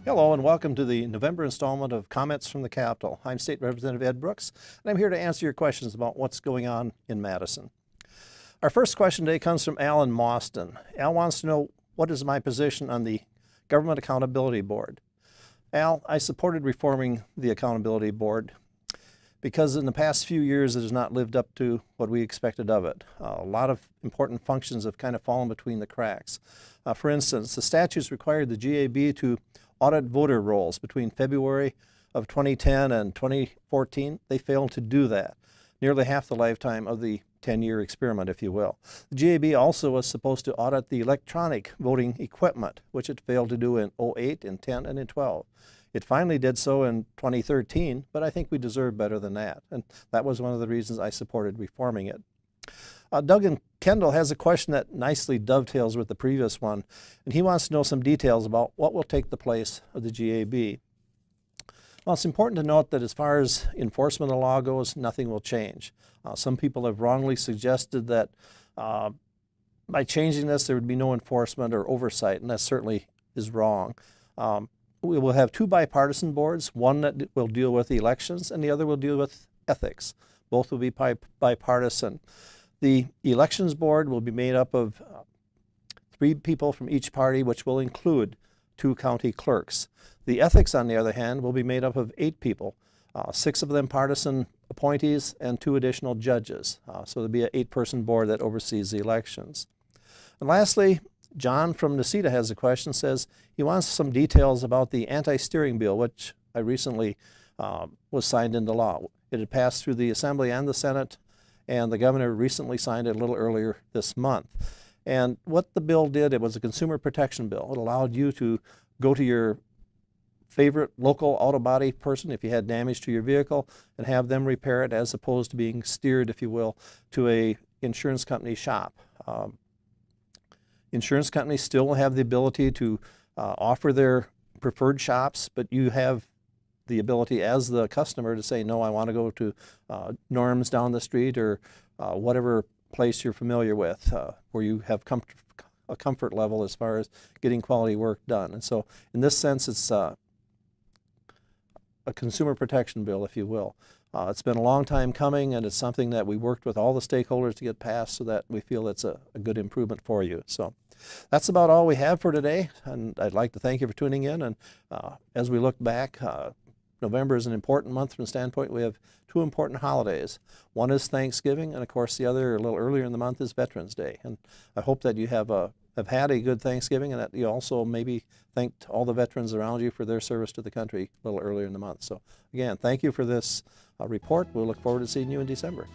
Hello and welcome to the November installment of Comments from the Capitol. I'm State Representative Ed Brooks, and I'm here to answer your questions about what's going on in Madison. Our first question today comes from Al in Mauston. Al wants to know, what is my position on the Government Accountability Board? Al, I supported reforming the Accountability Board because in the past few years it has not lived up to what we expected of it. A lot of important functions have kind of fallen between the cracks. For instance, the statutes required the GAB to audit voter rolls between February of 2010 and 2014. They failed to do that. Nearly half the lifetime of the 10-year experiment, if you will. The GAB also was supposed to audit the electronic voting equipment, which it failed to do in 08, in 10, and in 12. It finally did so in 2013, but I think we deserve better than that. And that was one of the reasons I supported reforming it. Doug in Kendall has a question that nicely dovetails with the previous one, and he wants to know some details about what will take the place of the GAB. Well, it's important to note that as far as enforcement of the law goes, nothing will change. Some people have wrongly suggested that by changing this there would be no enforcement or oversight, and that certainly is wrong. We will have two bipartisan boards, one that will deal with elections and the other will deal with ethics. Both will be bipartisan. The elections board will be made up of 3 people from each party, which will include 2 county clerks. The ethics, on the other hand, will be made up of 8 people, 6 of them partisan appointees and 2 additional judges. So there'll be an 8-person board that oversees the elections. And lastly, John from Necedah has a question, says he wants some details about the anti-steering bill, which I recently was signed into law. It had passed through the Assembly and the Senate, and the governor recently signed it a little earlier this month. And what the bill did, it was a consumer protection bill. It allowed you to go to your favorite local auto body person if you had damage to your vehicle and have them repair it, as opposed to being steered, if you will, to a insurance company shop. Insurance companies still have the ability to offer their preferred shops, but you have the ability as the customer to say, no, I want to go to Norm's down the street, or whatever place you're familiar with, where you have a comfort level as far as getting quality work done. And so in this sense, it's a consumer protection bill, if you will. It's been a long time coming, and it's something that we worked with all the stakeholders to get passed, so that we feel it's a good improvement for you. So that's about all we have for today, and I'd like to thank you for tuning in. And as we look back, November is an important month from the standpoint we have 2 important holidays. One is Thanksgiving, and of course the other, a little earlier in the month, is Veterans Day. And I hope that you have had a good Thanksgiving, and that you also maybe thanked all the veterans around you for their service to the country a little earlier in the month. So again, thank you for this report. We'll look forward to seeing you in December.